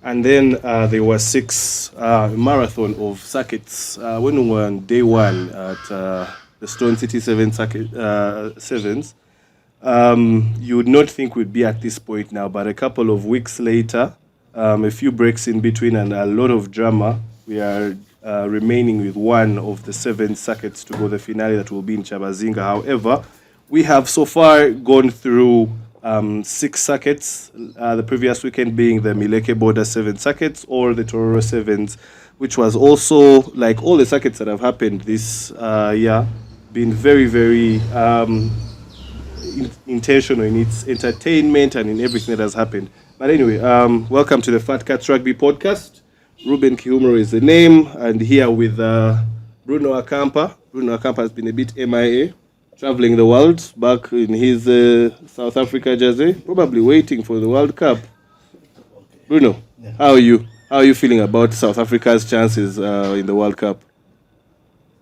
And then there were 6 marathon of circuits. When we were on day 1 at the Stone City 7 circuit, sevens, you would not think we'd be at this point now, but a couple of weeks later, a few breaks in between and a lot of drama, we are remaining with 1 of the 7 circuits to go the finale that will be in Kyabazinga. However, we have so far gone through 6 circuits, the previous weekend being the Mileke Border 7 circuits or the Tororo 7s, which was also, like all the circuits that have happened this year, been very, very intentional in its entertainment and in everything that has happened. But anyway, welcome to the Fat Cats Rugby Podcast. Ruben Kihumuro is the name, and here with Bruno Akampa. Bruno Akampa has been a bit MIA, traveling the world, back in his South Africa jersey, probably waiting for the World Cup. Bruno, how are you? How are you feeling about South Africa's chances in the World Cup?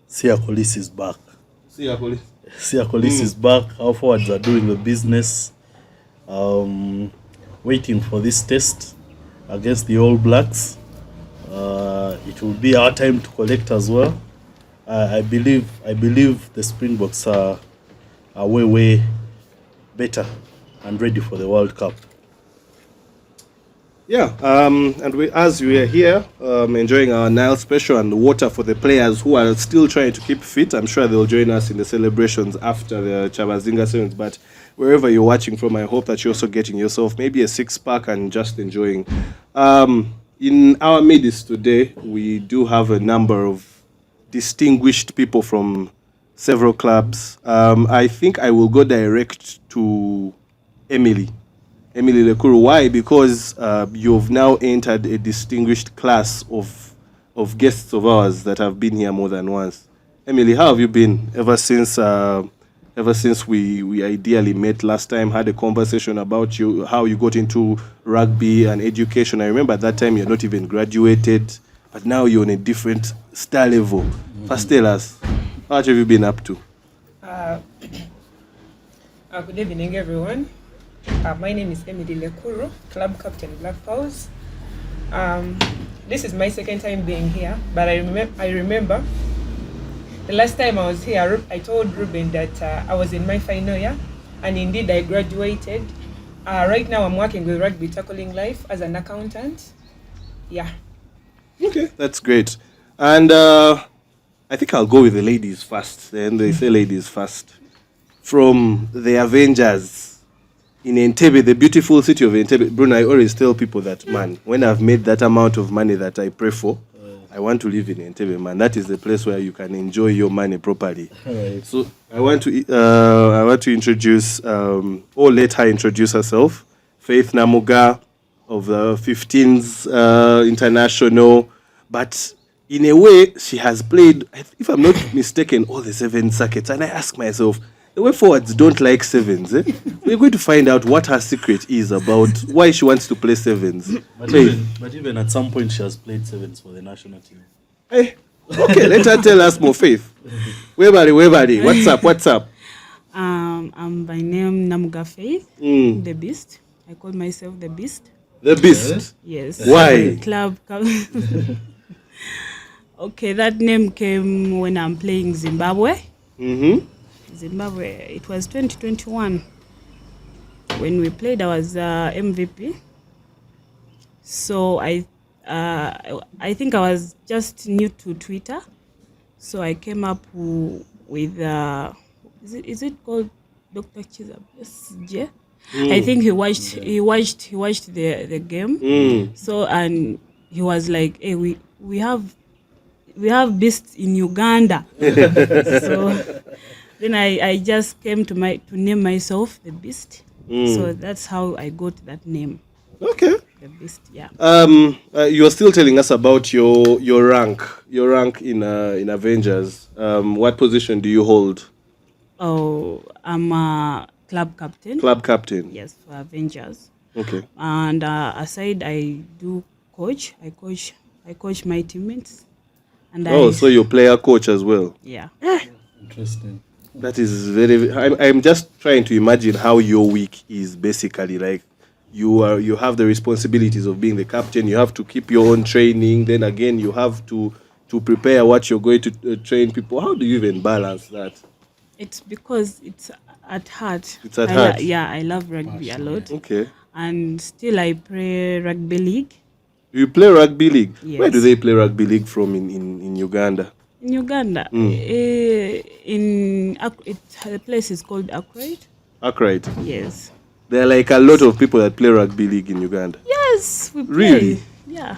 Siakolis is back. Siakolis is back. Our forwards are doing the business. Waiting for this test against the All Blacks. It will be our time to collect as well. I believe the Springboks are way better and ready for the World Cup. Yeah, and as we are here enjoying our Nile special and water for the players who are still trying to keep fit, I'm sure they'll join us in the celebrations after the Kyabazinga Sevens. But wherever you're watching from, I hope that you're also getting yourself maybe a 6-pack and just enjoying. In our midst today, we do have a number of distinguished people from several clubs. I think I will go direct to Emily Lekuru. Why? Because you've now entered a distinguished class of guests of ours that have been here more than once. Emily, how have you been ever since we ideally met last time, had a conversation about how you got into rugby and education? I remember at that time you're not even graduated, but now you're on a different star level. First tell us, what have you been up to? Good evening, everyone. My name is Emily Lekuru, Club Captain Black Pals. This is my second time being here, but I remember the last time I was here, I told Ruben that I was in my final year, and indeed I graduated. Right now I'm working with Rugby Tackling Life as an accountant. Yeah. Okay, that's great. And I think I'll go with the ladies first. Then they say ladies first. From the Avengers in Entebbe, the beautiful city of Entebbe. Bruno, I always tell people that, man, when I've made that amount of money that I pray for, I want to live in Entebbe, man. That is the place where you can enjoy your money properly. Right. So I want to introduce, or let her introduce herself. Faith Namugga of the 15s International, but in a way she has played, if I'm not mistaken, all the 7 circuits. And I ask myself, the way forwards don't like 7s. We're going to find out what her secret is about why she wants to play 7s. But even at some point, she has played 7s for the national team. Hey, okay, let her tell us more, Faith. Webody, what's up? I'm by name Namugga Faith, the Beast. I call myself the Beast. The Beast? Yes. Why? Club. Okay, that name came when I'm playing Zimbabwe. Zimbabwe, it was 2021. When we played, I was MVP. So I think I was just new to Twitter. So I came up with, is it called Dr. Kyabazinga? I think he watched the game. So, and he was like, hey, we have beasts in Uganda. So then I just came to name myself the Beast. So that's how I got that name. Okay. The Beast, yeah. You are still telling us about your rank in Avengers. What position do you hold? Oh, I'm a club captain. Club captain. Yes, for Avengers. Okay. And aside, I do coach. I coach my teammates. And so you're player coach as well. Yeah. Interesting. That is very. I'm just trying to imagine how your week is basically like. you have the responsibilities of being the captain. You have to keep your own training. Then again, you have to prepare what you're going to train people. How do you even balance that? It's because it's at heart. It's at heart. I love rugby a lot. Okay. And still I play rugby league. You play rugby league? Yes. Where do they play rugby league from in Uganda? In Uganda, the place is called Akrite. Akrite. Yes. There are like a lot of people that play rugby league in Uganda. Yes, we play. Really? Yeah.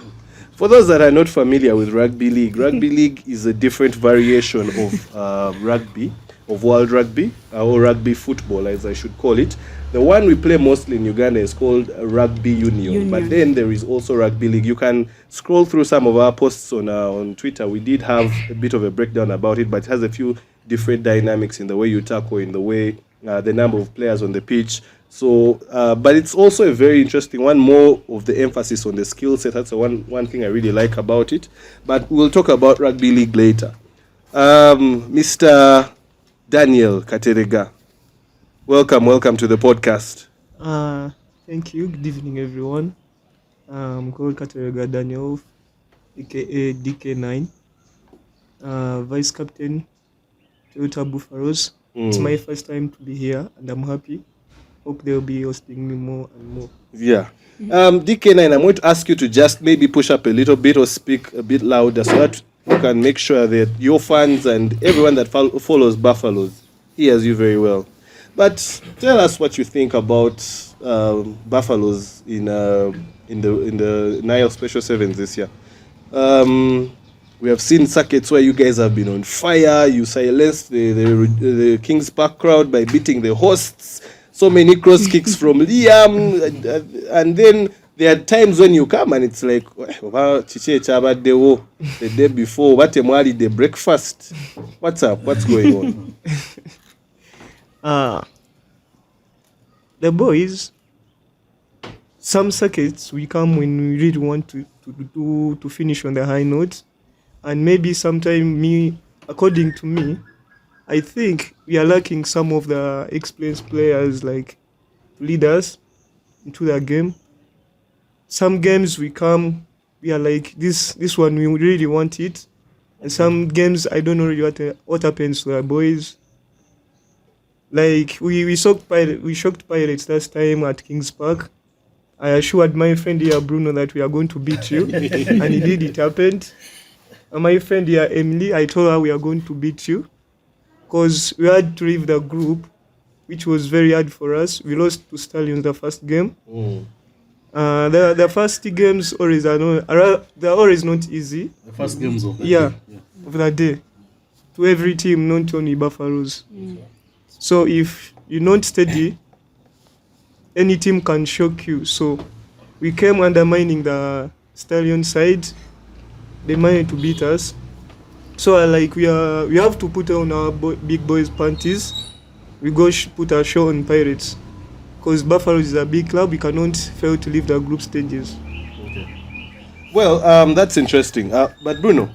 For those that are not familiar with rugby league is a different variation of rugby, of world rugby, or rugby football, as I should call it. The one we play mostly in Uganda is called Rugby Union. But then there is also rugby league. You can scroll through some of our posts on Twitter. We did have a bit of a breakdown about it, but it has a few different dynamics in the way you tackle, in the way the number of players on the pitch. So, but it's also a very interesting one, more of the emphasis on the skill set. That's one thing I really like about it. But we'll talk about rugby league later. Mr. Daniel Katerega, welcome to the podcast. Thank you. Good evening, everyone. I'm called Katerega Daniel, aka DK9, Vice Captain, Toyota Buffaloes. It's my first time to be here, and I'm happy. Hope they'll be hosting me more and more. Yeah. DK9, I'm going to ask you to just maybe push up a little bit or speak a bit louder so that you can make sure that your fans and everyone that follows Buffaloes hears you very well. But tell us what you think about Buffaloes in the Nile Special Sevens this year. We have seen circuits where you guys have been on fire. You silenced the Kings Park crowd by beating the hosts. So many cross kicks from Liam, and then there are times when you come and it's like, the day before, what the breakfast. What's up? What's going on? The boys, some circuits we come when we really want to finish on the high note, and maybe sometime according to me, I think we are lacking some of the experienced players, like leaders into the game. Some games we come, we are like this one we really want it, and some games I don't know really what happens to our boys. Like we shocked Pirates last time at Kings Park. I assured my friend here Bruno that we are going to beat you, and indeed it happened. And my friend here Emily, I told her we are going to beat you, because we had to leave the group, which was very hard for us. We lost to Stallions the first game. The first games they're always not easy. The first games of the day. Of the day. To every team, not only Buffaloes. So if you're not steady, any team can shock you. So we came undermining the Stallion side. They managed to beat us. So we have to put on our big boys' panties. We go put our show on Pirates, because Buffalo is a big club. We cannot fail to leave the group stages. on? Well, that's interesting. But Bruno,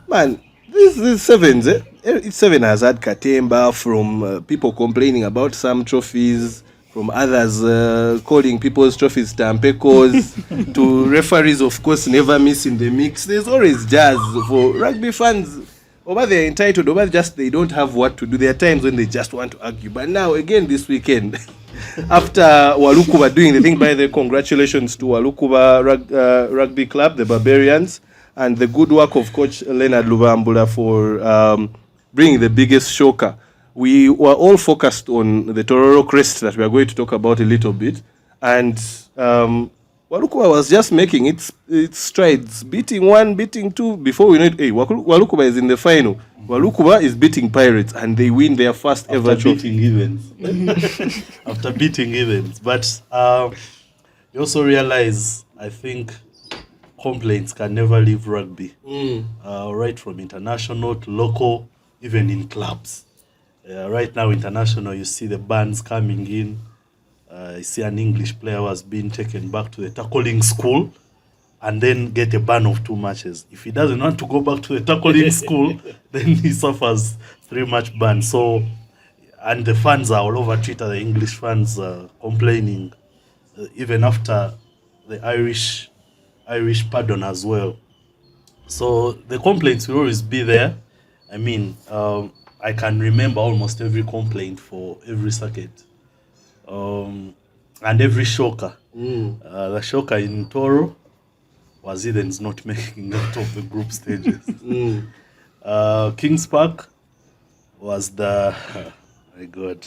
man, this sevens. Each seven has had Katemba from people complaining about some trophies, from others calling people's trophies tampecos, to referees, of course, never miss in the mix. There's always jazz for rugby fans. Over they're entitled, over just they don't have what to do. There are times when they just want to argue. But now, again, this weekend, after Walukuba doing the thing, by the congratulations to Walukuba Rugby Club, the Barbarians, and the good work of Coach Leonard Lubambula for bringing the biggest shocker. We were all focused on the Tororo Crest that we are going to talk about a little bit. And Walukuba was just making its strides, beating one, beating two. Before we know it, Walukuba is in the final. Walukuba is beating Pirates, and they win their first ever trophy. After beating events. But you also realize, I think, complaints can never leave rugby. Right from international to local, even in clubs. Right now, international, you see the bans coming in. I see an English player was being taken back to the tackling school and then get a ban of 2 matches. If he doesn't want to go back to the tackling school, then he suffers 3-match ban. So, and the fans are all over Twitter, the English fans complaining even after the Irish pardon as well. So the complaints will always be there. I mean, I can remember almost every complaint for every circuit, and every shocker. The shocker in Toro was Eden's not making out of the group stages. Kings Park was the my God,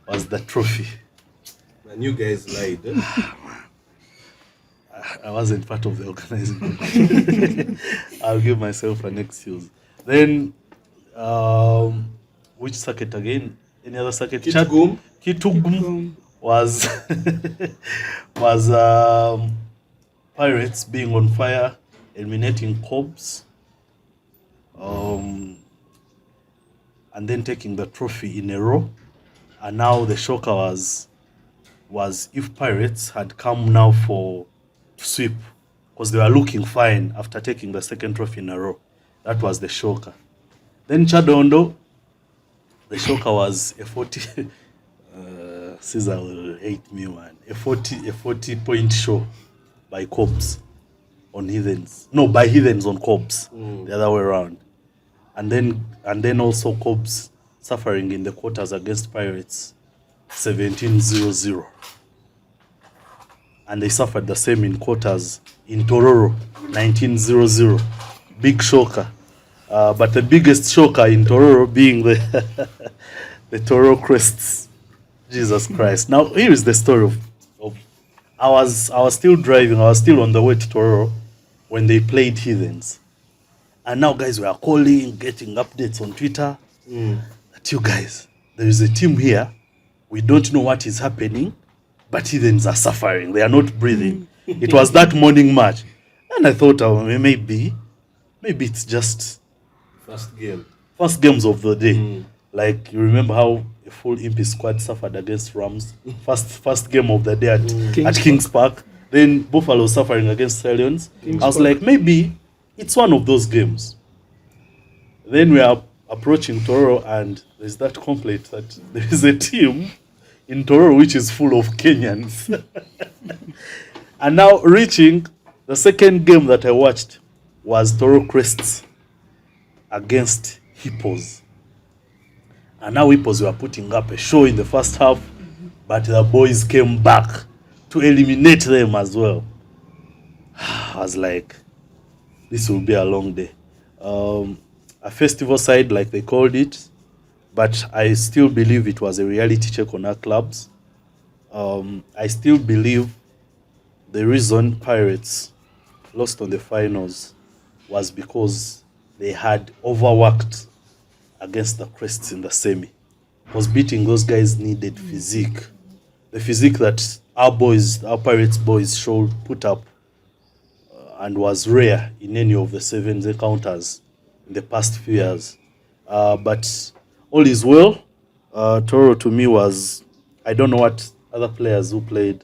was the trophy. And you guys lied. I wasn't part of the organizing committee. I'll give myself an excuse. Then, which circuit again? Any other circuit? Kitugum was Pirates being on fire, eliminating Cobs, and then taking the trophy in a row. And now the shocker was if Pirates had come now to sweep, because they were looking fine after taking the second trophy in a row. That was the shocker. Then Chadondo, the shocker was a 40 Caesar will hate me, man. A 40-point show by Cobs on Heathens. No, by Heathens on Cobs. The other way around. And then also Cobs suffering in the quarters against Pirates 17-0-0. And they suffered the same in quarters in Tororo 19-0-0. Big shocker. But the biggest shocker in Tororo being the the Toro Crests. Jesus Christ. Now here is the story of I was still driving, I was still on the way to Tororo when they played Heathens. And now guys were calling, getting updates on Twitter. That you guys, there is a team here. We don't know what is happening, but Heathens are suffering. They are not breathing. It was that morning match. And I thought maybe it's just first games of the day. Like, you remember how a full Impy squad suffered against Rams. First game of the day at Kings Park. Then Buffalo suffering against Stallions. I was like, maybe it's one of those games. Then we are approaching Toro, and there's that complaint that there is a team in Toro which is full of Kenyans. And now reaching the second game that I watched was Toro Crests against Hippos. And now Hippos were putting up a show in the first half, but the boys came back to eliminate them as well. I was like, this will be a long day. A festival side, like they called it, but I still believe it was a reality check on our clubs. I still believe the reason Pirates lost on the finals was because they had overworked against the Crests in the semi. Because beating those guys needed physique. The physique that our Pirates boys put up and was rare in any of the sevens encounters in the past few years. But all is well. Toro to me was, I don't know what other players who played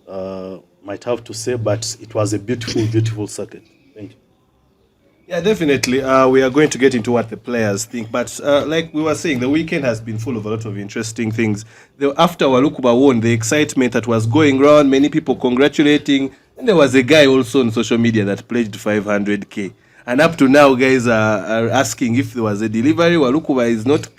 might have to say, but it was a beautiful, beautiful circuit. Thank you. Yeah, definitely. We are going to get into what the players think. But like we were saying, the weekend has been full of a lot of interesting things. After Walukuba won, the excitement that was going around, many people congratulating. And there was a guy also on social media that pledged 500K. And up to now, guys are asking if there was a delivery. Walukuba is not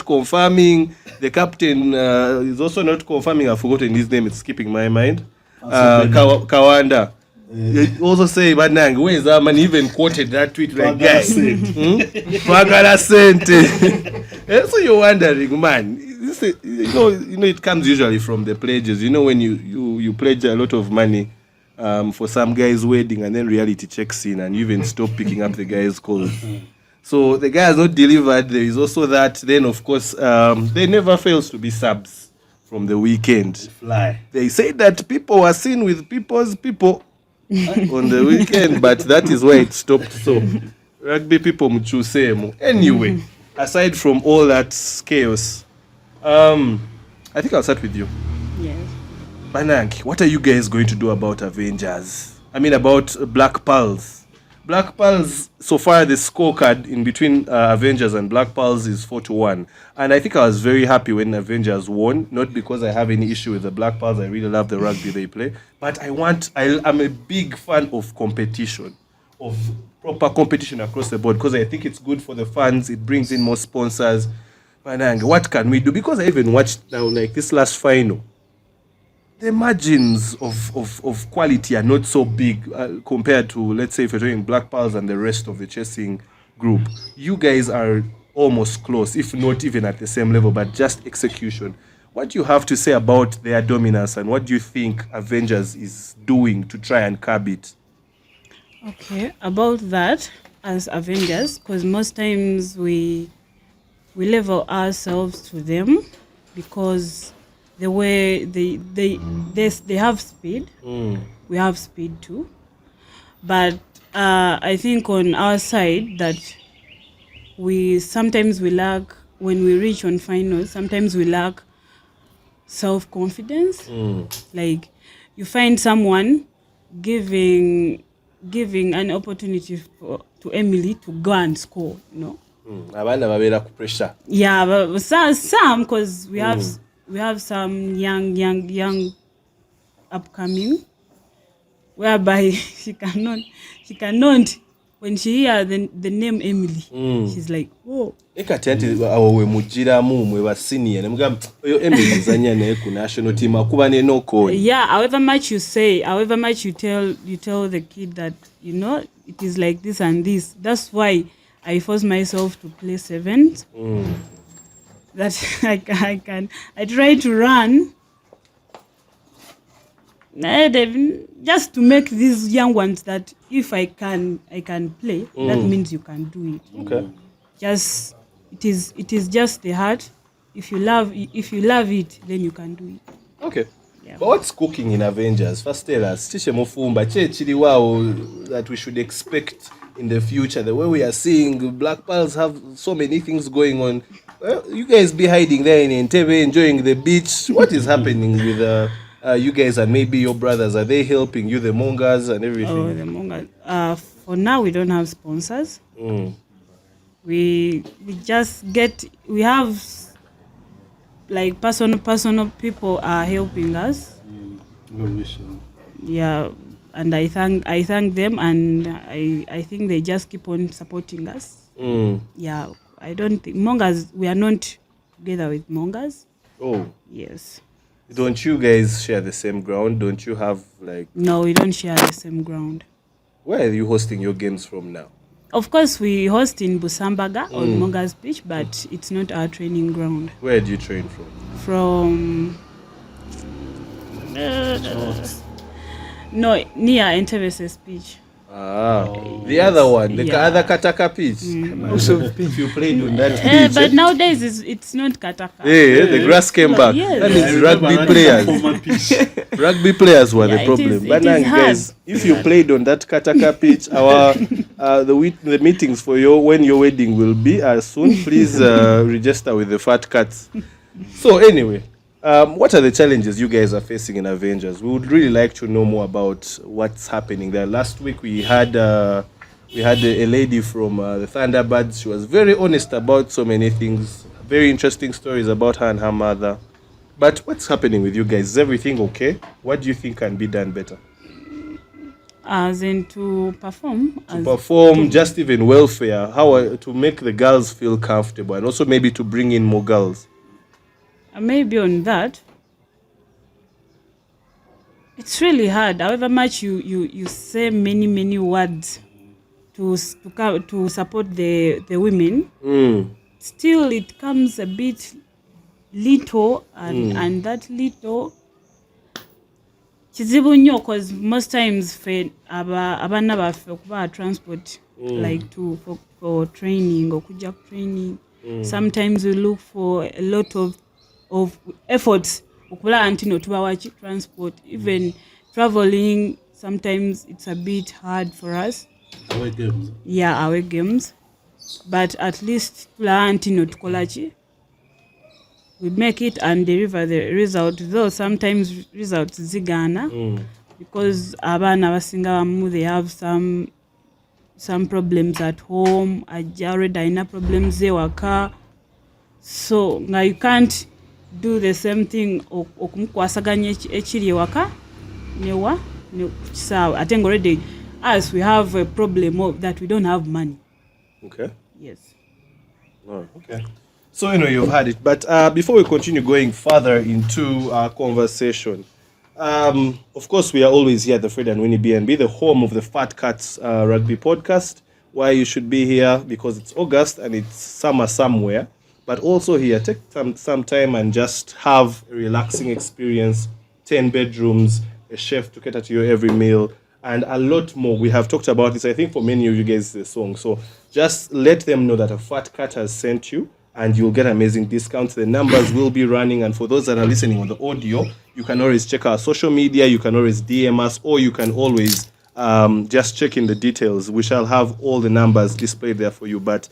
confirming. The captain is also not confirming. I've forgotten his name. It's skipping my mind. Kawanda. They also say, Banang, where is that man? He even quoted that tweet like, guys. Pagala Sente. So you're wondering, man, you know, it comes usually from the pledges. You know, when you pledge a lot of money for some guy's wedding, and then reality checks in, and you even stop picking up the guy's calls. So the guy has not delivered. There is also that. Then, of course, there never fails to be subs from the weekend. They say that people were seen with people's people on the weekend, but that is where it stopped. So rugby people mchusemo. Anyway, aside from all that chaos, I think I'll start with you. Yes. Bananki, what are you guys going to do about Avengers? I mean, about Black Pearls. Black Pearls, so far the scorecard in between Avengers and Black Pearls is 4-1. And I think I was very happy when Avengers won, not because I have any issue with the Black Pearls. I really love the rugby they play. But I'm a big fan of competition, of proper competition across the board, because I think it's good for the fans. It brings in more sponsors. But what can we do? Because I even watched now, like this last final, the margins of quality are not so big compared to, let's say, if you're doing Black Pearls and the rest of the chasing group. You guys are almost close, if not even at the same level, but just execution. What do you have to say about their dominance, and what do you think Avengers is doing to try and curb it? Okay, about that, as Avengers, because most times we level ourselves to them because the way they have speed, we have speed too. But I think on our side that we lack, when we reach on finals, sometimes we lack self-confidence. Like you find someone giving an opportunity to Emily to go and score, you know. Abana babera ku pressure. Yeah, but some because we have some young upcoming, whereby she cannot when she hear the name Emily, she's like, oh. Ekati awo we mujiramu mwe ba senior nemugamba oyo Emily zanya naye ku national team akuba ne no call. Yeah, however much you tell the kid that, you know, it is like this and this. That's why I force myself to play sevens. That I try to run just to make these young ones that if I can play, that means you can do it. Okay. It is just the heart. If you love it, then you can do it. Okay. Yeah. But what's cooking in Avengers? First tell us, Tishe Mufumba, chili wow that we should expect in the future. The way we are seeing Black Pearls have so many things going on. Well, you guys be hiding there in Entebbe, enjoying the beach. What is happening with you guys and maybe your brothers? Are they helping you, the Mongas and everything? Oh, the Mongas. For now, we don't have sponsors. We have like personal people are helping us. Yeah, and I thank them, and I think they just keep on supporting us. Yeah, I don't think Mongas, we are not together with Mongas. Oh. Yes. Don't you guys share the same ground? Don't you have like... No, we don't share the same ground. Where are you hosting your games from now? Of course, we host in Busambaga on Mongas Beach, but it's not our training ground. Where do you train from? From... no, near Entebbe Beach. The other one, the other Kataka pitch. Also, if you played on that pitch. But nowadays it's not Kataka. Yeah, the grass came back. Yes. That means rugby players. Rugby players were the problem. But now, guys, if you played on that Kataka pitch, the meetings for when your wedding will be soon. Please register with the Fat Cats. So anyway. What are the challenges you guys are facing in Avengers? We would really like to know more about what's happening there. Last week we had a lady from the Thunderbirds. She was very honest about so many things. Very interesting stories about her and her mother. But what's happening with you guys? Is everything okay? What do you think can be done better? As in to perform? Just even welfare. How to make the girls feel comfortable, and also maybe to bring in more girls. Maybe on that, it's really hard. However much you say many words to support the women, still it comes a bit little, and that little kizibu nnyo, because most times abana baffe okuba transport like for training or kujja training. Sometimes we look for a lot of efforts okula antino tubawachi transport, even traveling. Sometimes it's a bit hard for us. Away games, but at least tula antino tukolachi, we make it and deliver the result, though sometimes results zigana because abana basinga bamu, they have some some problems at home, Jared alina problems ewaka, so nga you can't do the same thing okumukwasaganya ekiri ewaka newa so ate nga already us we have a problem of that we don't have money. Okay. Yes. Oh, okay. So, you've had it. But before we continue going further into our conversation, of course, we are always here at the Fred and Winnie B&B, the home of the Fat Cats Rugby Podcast, why you should be here because it's August and it's summer somewhere. But also here, take some time and just have a relaxing experience, 10 bedrooms, a chef to cater to your every meal, and a lot more. We have talked about this, I think, for many of you guys, the song. So just let them know that a Fat Cat has sent you, and you'll get amazing discounts. The numbers will be running, and for those that are listening on the audio, you can always check our social media, you can always DM us, or you can always just check in the details. We shall have all the numbers displayed there for you, but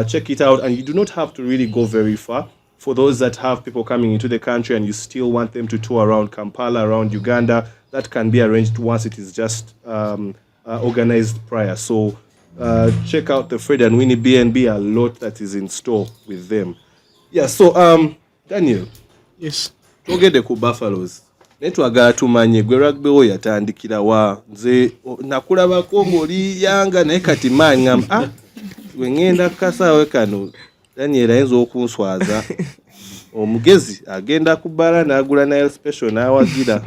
check it out, and you do not have to really go very far. For those that have people coming into the country and you still want them to tour around Kampala, around Uganda, that can be arranged once it is just organized prior. So check out the Fred and Winnie B&B, a lot that is in store with them. Yeah, so Daniel. Yes. Togede ku Buffaloes. Netwagala tumanye gwe rugby wo yatandikira wa nze nakulabako ng'oli yanga naye kati maŋŋamba we ngenda kasaawe kano Daniel ayinza okunswaza omugezi agenda ku bbala n'agula Nile Special n'awagira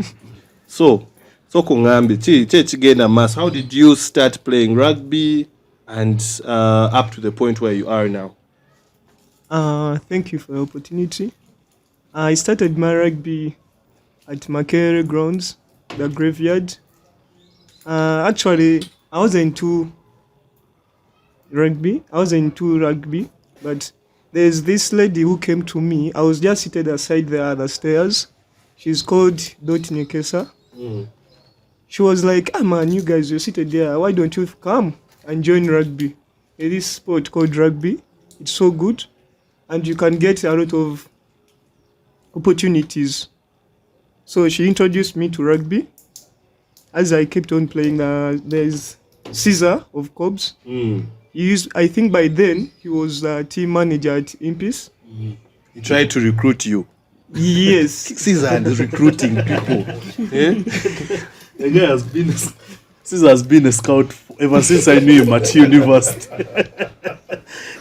so kuŋŋambe ki ekigenda maaso. How did you start playing rugby and up to the point where you are now? Thank you for the opportunity. I started my rugby at Makerere grounds, the graveyard. Actually, I was into rugby, but there's this lady who came to me. I was just seated aside the stairs. She's called Dot Nyekesa. She was like, man, you guys, you're seated there. Why don't you come and join rugby? There's this sport called rugby. It's so good. And you can get a lot of opportunities. So she introduced me to rugby. As I kept on playing, there's Caesar of Cobbs. I think by then he was a team manager at Impis. He tried to recruit you. Yes. Caesar is recruiting people. The guy Caesar has been a scout ever since I knew him at university.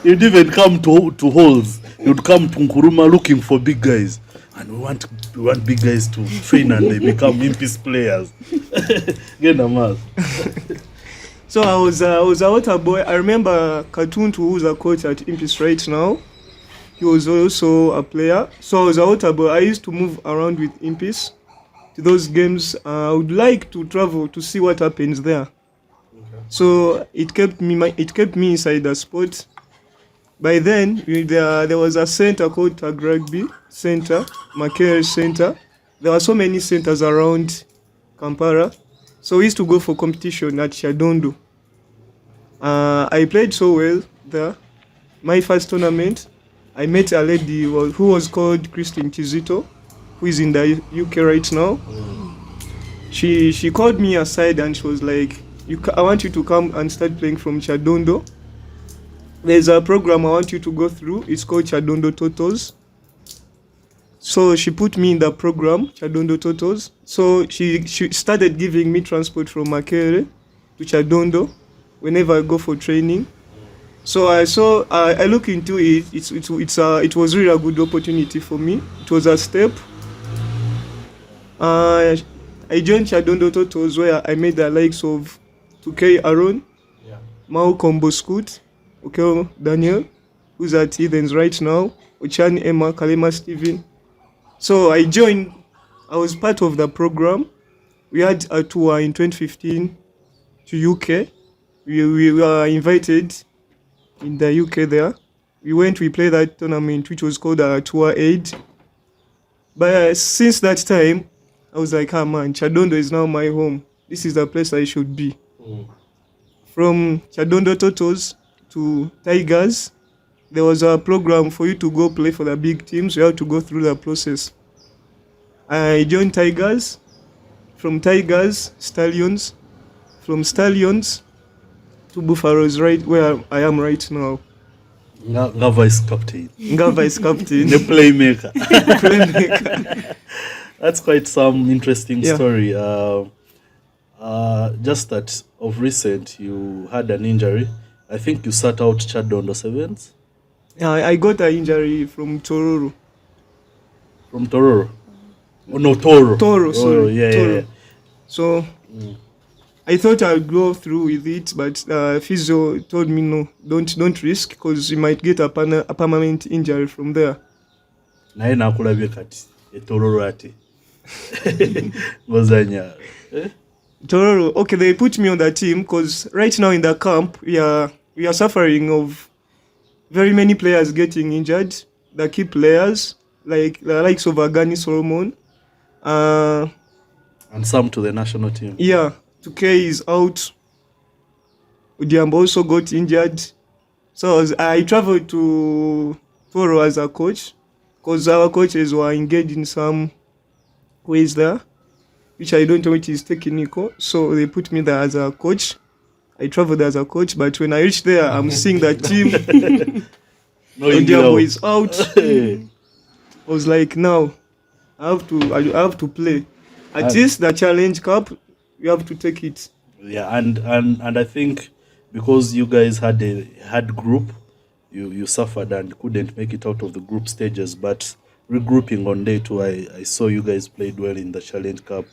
He'd even come to halls. He would come to Nkuruma looking for big guys. And we want big guys to train and they become Impis players. Get a mass. So I was a water boy. I remember Katuntu, who's a coach at Impis right now. He was also a player. So I was a water boy. I used to move around with Impis to those games. I would like to travel to see what happens there. Okay. So it kept me inside the sport. By then, there was a center called Tag Rugby Center, Makerere Center. There were so many centers around Kampala. So we used to go for competition at Shadondo. I played so well there. My first tournament, I met a lady who was called Christine Tizito, who is in the UK right now. She called me aside and she was like, I want you to come and start playing from Shadondo. There's a program I want you to go through. It's called Chadondo Totos. So she put me in the program, Chadondo Totos. So she started giving me transport from Makerere to Chadondo whenever I go for training. So I look into it. It was really a good opportunity for me. It was a step. I joined Chadondo Totos where I made the likes of 2K Aaron, Mao Combo Scoot, okay, Daniel, who's at Heathens right now, Ochan Emma, Kalema Steven. So I was part of the program. We had a tour in 2015 to UK. We were invited in the UK there. We played that tournament, which was called Tour Aid. But since that time, I was like, man, Chadondo is now my home. This is the place I should be. From Chadondo Totos to Tigers, there was a program for you to go play for the big teams. You have to go through the process. I joined Tigers. From Tigers, Stallions. From Stallions, to Buffaloes, right where I am right now. Nga vice captain. Nga vice captain. The playmaker. Playmaker. That's quite some interesting Yeah. story. Just that of recent, you had an injury. I think you sat out Chad on the sevens Yeah, I got an injury from Tororo. from Tororo. Oh no, Toro. Toro, sorry. Yeah, Toro. yeah. So I thought I'd go through with it, but physio told me no, don't risk because you might get a permanent injury from there. Naye nakulabye kati etororo ate. Ngozanya. Tororo, okay, they put me on the team because right now in the camp we are suffering of very many players getting injured. The key players like the likes of Agani Solomon. And some to the national team. Yeah, 2K is out. Udiambo also got injured. So I traveled to Toro as a coach because our coaches were engaged in some ways there, which I don't know which is technical. So they put me there as a coach. I traveled as a coach, but when I reached there, I'm seeing the team. No, Udiambo is out. I was like, now I have to play. At least the Challenge Cup, you have to take it. Yeah, and I think because you guys had group, you suffered and couldn't make it out of the group stages, but regrouping on day 2, I saw you guys played well in the Challenge Cup,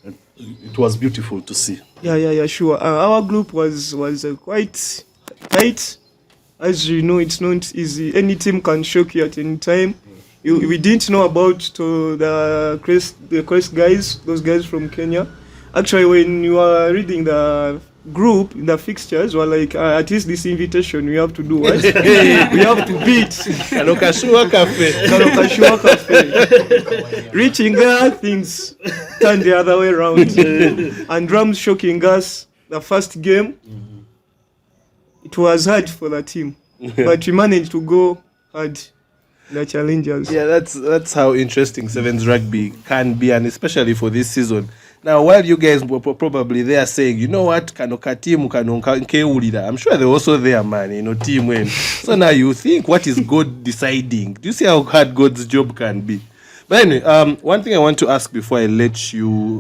and it was beautiful to see. Yeah, sure. Our group was quite tight. As you know, it's not easy. Any team can shock you at any time. We didn't know about the Crest guys, those guys from Kenya. Actually, when you are reading the group, the fixtures, were like, at least this invitation, we have to do what? We have to beat Kalokashua Cafe. Kalokashua Cafe. Reaching there, things turn the other way around. And Rams shocking us the first game. It was hard for the team, but we managed to go hard. The challengers. Yeah, that's how interesting Sevens rugby can be, and especially for this season. Now, while you guys were probably there saying, you know what, kanoka team kanonka, I'm sure they're also there, man, team win. So now you think, what is God deciding? Do you see how hard God's job can be? But anyway, one thing I want to ask before I leave you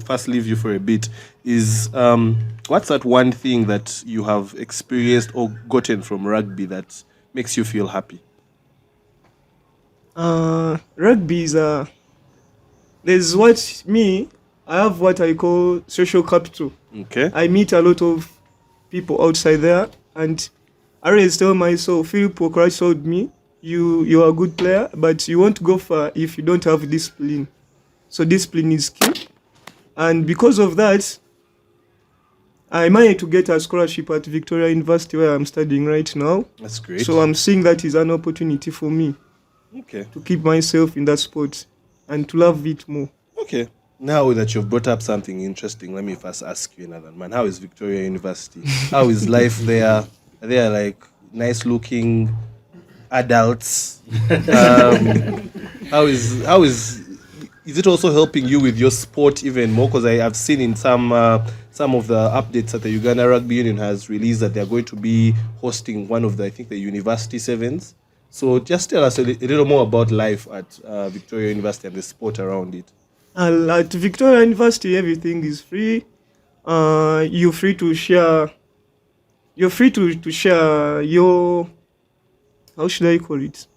for a bit is, what's that one thing that you have experienced or gotten from rugby that makes you feel happy? Rugby is I have what I call social capital. Okay. I meet a lot of people outside there, and I always tell myself, Philip Okra told me, you are a good player, but you won't go far if you don't have discipline. So discipline is key. And because of that, I managed to get a scholarship at Victoria University where I'm studying right now. That's great. So I'm seeing that is an opportunity for me. Okay. To keep myself in that sport and to love it more. Okay. Now that you've brought up something interesting, let me first ask you another, man. How is Victoria University? How is life there? Are there like nice looking adults? How is it also helping you with your sport even more? Because I have seen in some of the updates that the Uganda Rugby Union has released that they're going to be hosting one of the University Sevens. So just tell us a little more about life at Victoria University and the sport around it. At Victoria University, everything is free. You're free to share. You're free to share your. How should I call it?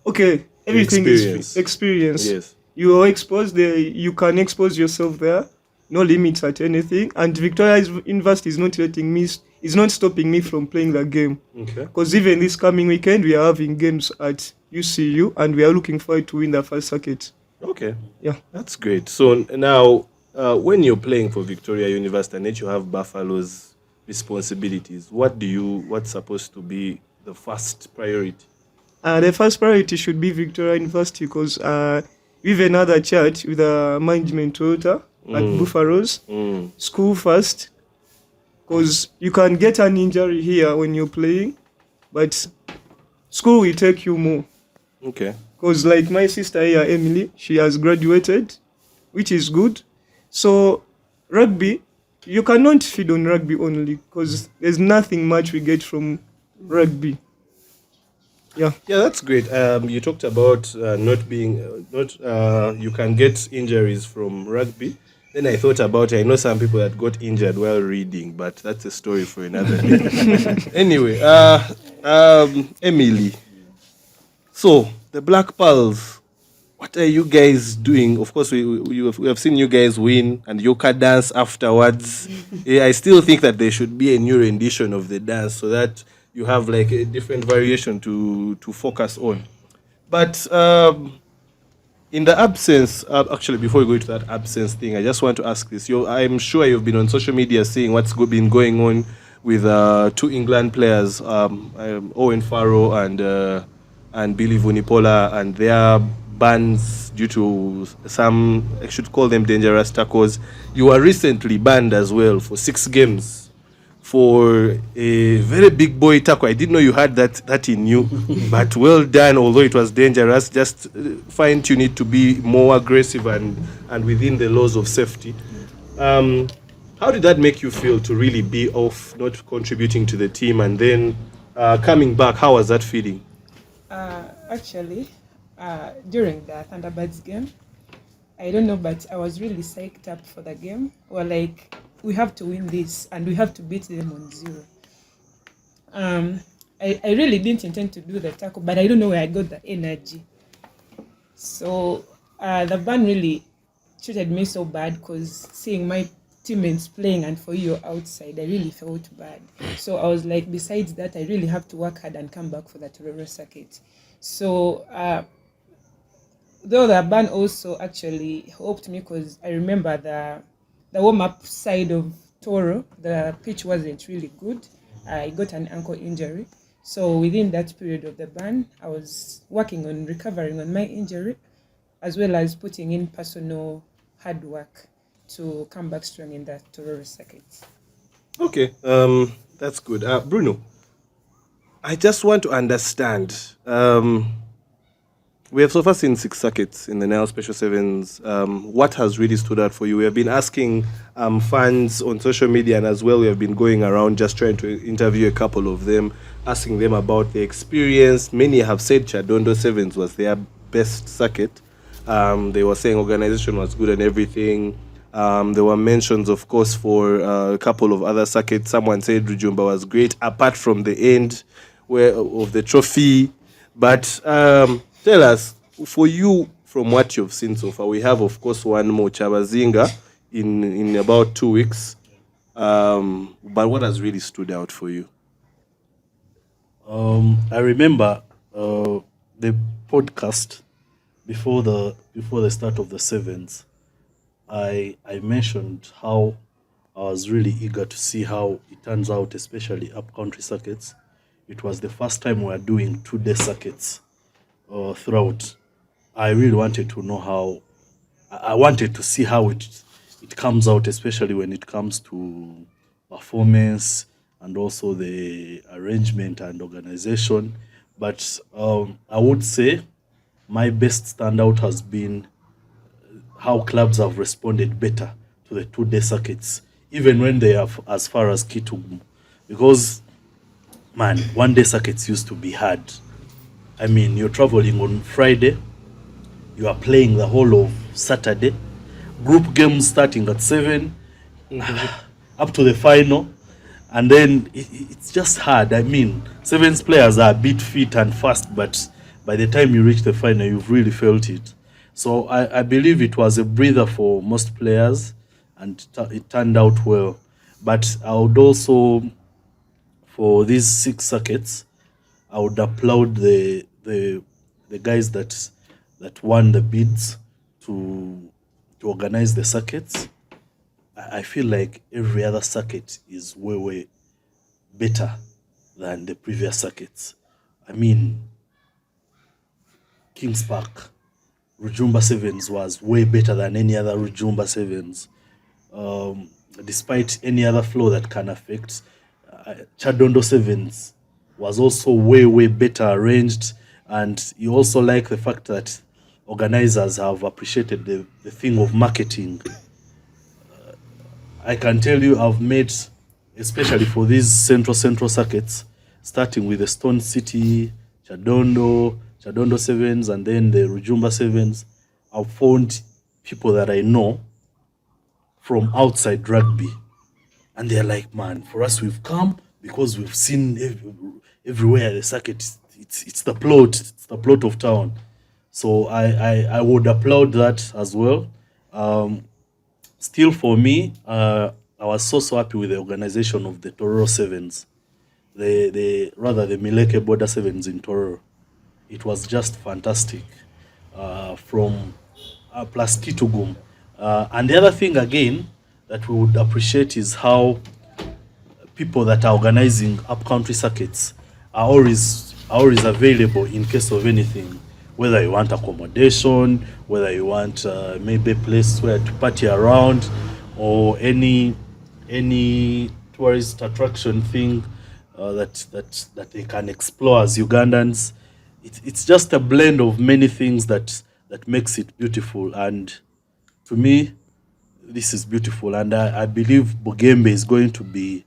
Okay, everything is free. Experience. Yes. You are exposed there. You can expose yourself there. No limits at anything. And Victoria University is not stopping me from playing the game. Okay. Because even this coming weekend, we are having games at UCU, and we are looking forward to win the first circuit. Okay. Yeah. That's great. So now, when you're playing for Victoria University and you have Buffalo's responsibilities, what's supposed to be the first priority? The first priority should be Victoria University because we have another chat with the management Toyota at Buffalo's. School first, because you can get an injury here when you're playing, but school will take you more. Okay. Because like my sister here, Emily, she has graduated, which is good. So rugby you cannot feed on rugby only because there's nothing much we get from rugby. Yeah. Yeah, that's great. You talked about not being, not you can get injuries from rugby. Then I thought about, I know some people that got injured while reading, but that's a story for another day. Anyway, Emily. So the Black Pearls, what are you guys doing? Of course, we have seen you guys win and yoga dance afterwards. I still think that there should be a new rendition of the dance so that you have like a different variation to focus on. But in the absence, actually, before we go into that absence thing, I just want to ask this. I'm sure you've been on social media seeing what's been going on with two England players, Owen Farrell and Billy Vunipola, and their bans due to some, I should call them dangerous tackles. You were recently banned as well for 6 games for a very big boy tackle. I didn't know you had that in you, but well done. Although it was dangerous, just fine tune it to be more aggressive and within the laws of safety. How did that make you feel to really be off, not contributing to the team, and then coming back? How was that feeling? Actually, during the Thunderbirds game, I don't know, but I was really psyched up for the game. Or like, we have to win this and we have to beat them on 0. I really didn't intend to do the tackle, but I don't know where I got the energy. So the ban really treated me so bad because seeing my teammates playing and for you outside, I really felt bad. So I was like, besides that, I really have to work hard and come back for the Tororo circuit. So though the ban also actually helped me because I remember the warm-up side of Toro, the pitch wasn't really good. I got an ankle injury. So within that period of the ban, I was working on recovering on my injury, as well as putting in personal hard work to come back strong in the Toro circuit. Okay, that's good. Bruno, I just want to understand. We have so far seen 6 circuits in the Nile Special Sevens. What has really stood out for you? We have been asking fans on social media, and as well we have been going around just trying to interview a couple of them, asking them about the experience. Many have said Chadondo Sevens was their best circuit. They were saying organization was good and everything. There were mentions, of course, for a couple of other circuits. Someone said Rujumba was great, apart from the end of the trophy. But tell us, for you, from what you've seen so far, we have, of course, one more Kyabazinga in about 2 weeks. But what has really stood out for you? I remember the podcast before the start of the sevens. I mentioned how I was really eager to see how it turns out, especially up-country circuits. It was the first time we were doing 2-day circuits throughout. I really wanted to know how. I wanted to see how it comes out, especially when it comes to performance and also the arrangement and organization. But I would say my best standout has been how clubs have responded better to the 2-day circuits, even when they are as far as Kitugum. Because, man, 1-day circuits used to be hard. I mean, you're traveling on Friday, you are playing the whole of Saturday, group games starting at 7, up to the final, and then it's just hard. I mean, sevens players are a bit fit and fast, but by the time you reach the final, you've really felt it. So I believe it was a breather for most players, and it turned out well. But I would also, for these 6 circuits, I would applaud the guys that won the bids to organize the circuits. I feel like every other circuit is way better than the previous circuits. I mean, Kings Park, Rujumba Sevens was way better than any other Rujumba Sevens. Despite any other flow that can affect, Chadondo Sevens was also way better arranged, and you also like the fact that organizers have appreciated the thing of marketing. I can tell you I've made, especially for these central circuits, starting with the Stone City, Chadondo Sevens, and then the Rujumba Sevens. I've found people that I know from outside rugby, and they're like, man, for us we've come because we've seen everywhere the circuit. It's the plot of town. So I would applaud that as well. Still for me, I was so happy with the organization of the Tororo Sevens, the Mileke Border Sevens in Tororo. It was just fantastic. From plus Kitugum. And the other thing again that we would appreciate is how people that are organizing upcountry circuits are always available in case of anything. Whether you want accommodation, whether you want maybe a place where to party around, or any tourist attraction thing that they can explore as Ugandans. It's just a blend of many things that makes it beautiful, and to me, this is beautiful, and I believe Bugembe is going to be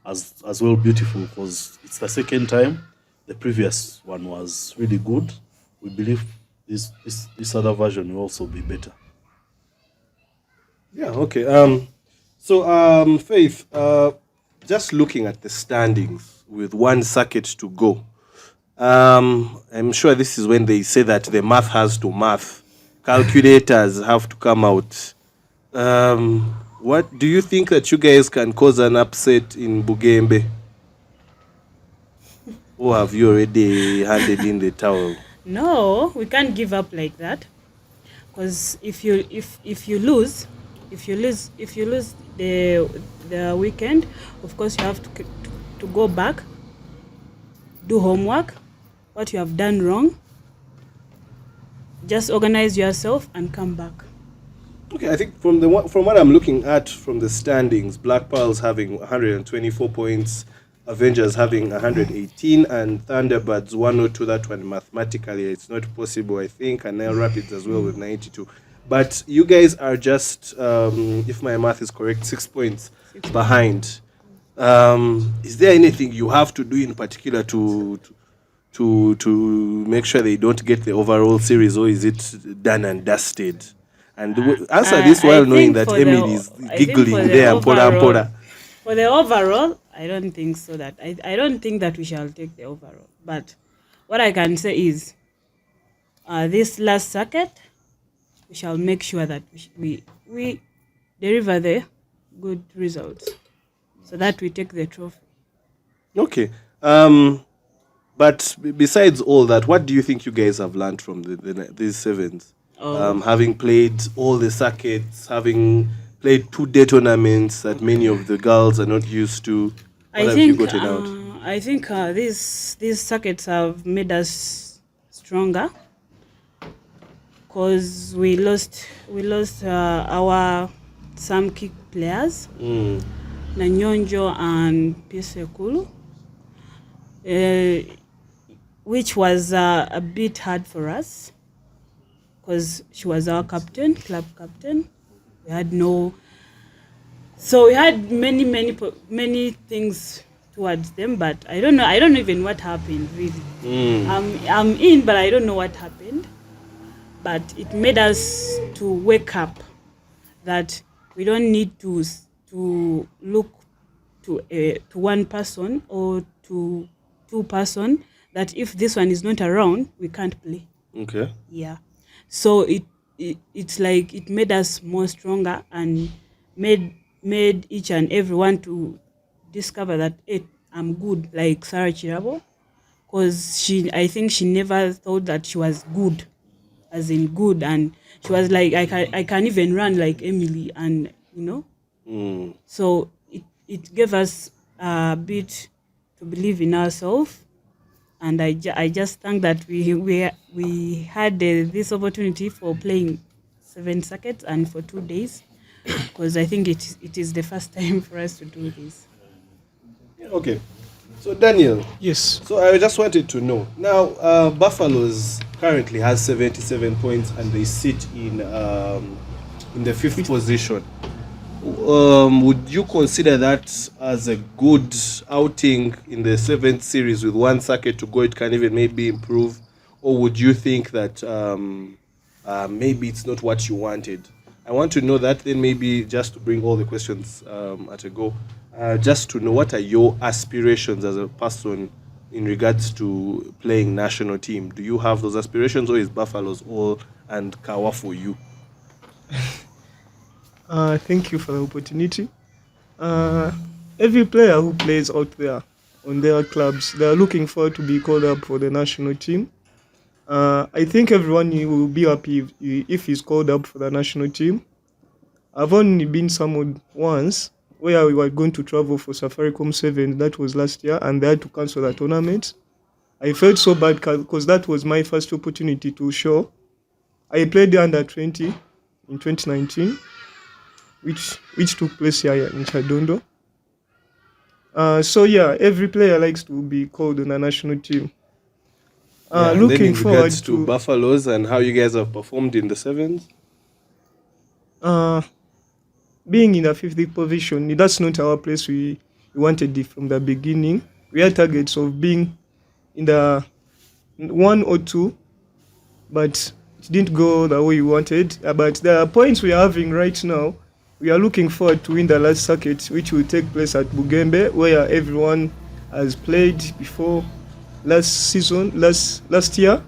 as well beautiful because it's the second time. The previous one was really good. We believe this other version will also be better. Yeah, okay. So, Faith, just looking at the standings with one circuit to go, I'm sure this is when they say that the math has to math. Calculators have to come out. What do you think that you guys can cause an upset in Bugembe? Or have you already handed in the towel? No, we can't give up like that. Because if you lose the weekend, of course you have to go back, do homework, what you have done wrong. Just organize yourself and come back. Okay, I think from what I'm looking at from the standings, Black Pearls having 124 points, Avengers having 118, and Thunderbirds 102. That one mathematically it's not possible, I think, and Nile Rapids as well with 92. But you guys are just, if my math is correct, 6 points behind. Is there anything you have to do in particular to make sure they don't get the overall series, or is it done and dusted? And answer this while knowing that Emily is giggling there and Pola. For the overall, I don't think so. I don't think that we shall take the overall. But what I can say is, this last circuit, we shall make sure that we deliver the good results, so that we take the trophy. Okay. But besides all that, what do you think you guys have learned from these sevens? Having played all the circuits, having played 2-day tournaments that many of the girls are not used to. What have you gotten out? I think these circuits have made us stronger, because we lost our some key players, Nanyonjo and Pisekulu, which was a bit hard for us, because she was our captain, club captain. We had many things towards them, but I don't know even what happened really. I'm in, but I don't know what happened. But it made us to wake up that we don't need to look to one person or to two person, that if this one is not around, we can't play. Okay. Yeah. So it's like it made us more stronger and made each and everyone to discover that I'm good, like Sarah Chirabo, because I think she never thought that she was good, as in good, and she was like, I can even run like Emily, and so it gave us a bit to believe in ourselves. And I just think that we had this opportunity for playing 7 circuits and for 2 days, because I think it is the first time for us to do this. Okay. So Daniel. Yes. So I just wanted to know. Now, Buffaloes currently has 77 points and they sit in the 5th position. would you consider that as a good outing in the 7th series with one circuit to go? It can even maybe improve, or would you think that maybe it's not what you wanted? I want to know that. Then maybe just to bring all the questions at a go, just to know what are your aspirations as a person in regards to playing national team. Do you have those aspirations, or is Buffaloes all and Kawa for you? Thank you for the opportunity. Every player who plays out there on their clubs, they are looking forward to be called up for the national team. I think everyone will be happy if he's called up for the national team. I've only been summoned once, where we were going to travel for Safaricom 7, that was last year, and they had to cancel the tournament. I felt so bad because that was my first opportunity to show. I played the under 20 in 2019, which took place here in Chadondo. So yeah, every player likes to be called on a national team. Looking forward to Buffaloes and how you guys have performed in the 7s. Being in the 50th position, that's not our place. We wanted it from the beginning. We had targets of being in the 1 or 2, but it didn't go the way we wanted. But the points we are having right now, we are looking forward to win the last circuit, which will take place at Bugembe, where everyone has played before. Last year,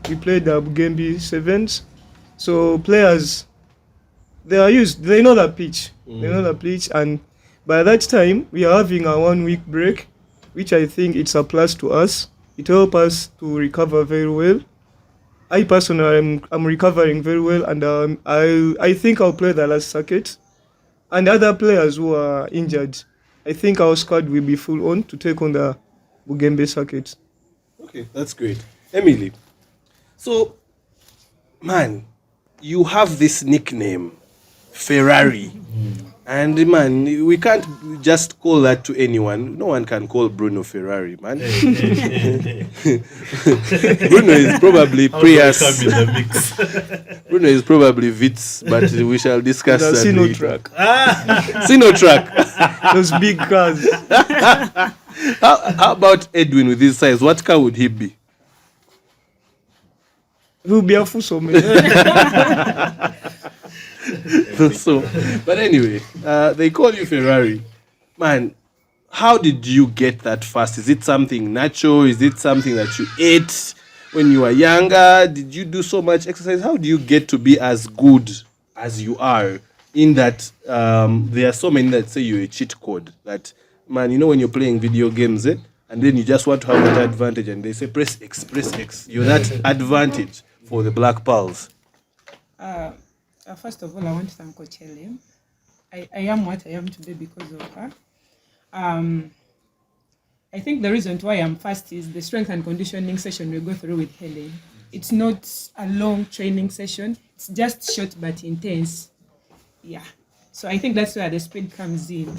we played the Bugembe 7s. So players, they know the pitch. They know the pitch, and by that time, we are having a 1 week break, which I think it's a plus to us. It helps us to recover very well. I personally, I'm recovering very well, and I think I'll play the last circuit. And other players who are injured, I think our squad will be full on to take on the Bugembe circuit. Okay, that's great. Emily, so, man, you have this nickname, Ferrari. And, man, we can't just call that to anyone. No one can call Bruno Ferrari, man. Bruno is probably Prius. Bruno is probably Vitz, but we shall discuss that later. Track. Sino track. Those big cars. How about Edwin with his size? What car would he be? He'll be a Fuso. So, but anyway, they call you Ferrari. Man, how did you get that fast? Is it something natural? Is it something that you ate when you were younger? Did you do so much exercise? How do you get to be as good as you are? In that there are so many that say you're a cheat code. That, man, you know when you're playing video games, and then you just want to have that advantage, and they say press X. You're that advantage for the Black Pearls. First of all, I want to thank Coach Helen. I am what I am today because of her. I think the reason why I'm fast is the strength and conditioning session we go through with Helen. It's not a long training session. It's just short but intense. Yeah. So I think that's where the speed comes in.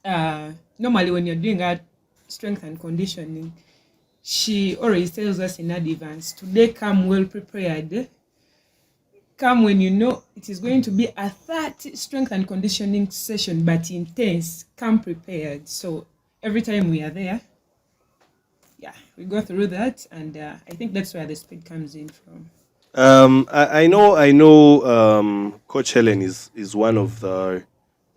Normally when you're doing that strength and conditioning, she always tells us in advance, today come well prepared. Come when you know it is going to be a 30 strength and conditioning session, but intense. Come prepared. So every time we are there, we go through that, and I think that's where the speed comes in from. I know. Coach Helen is one of the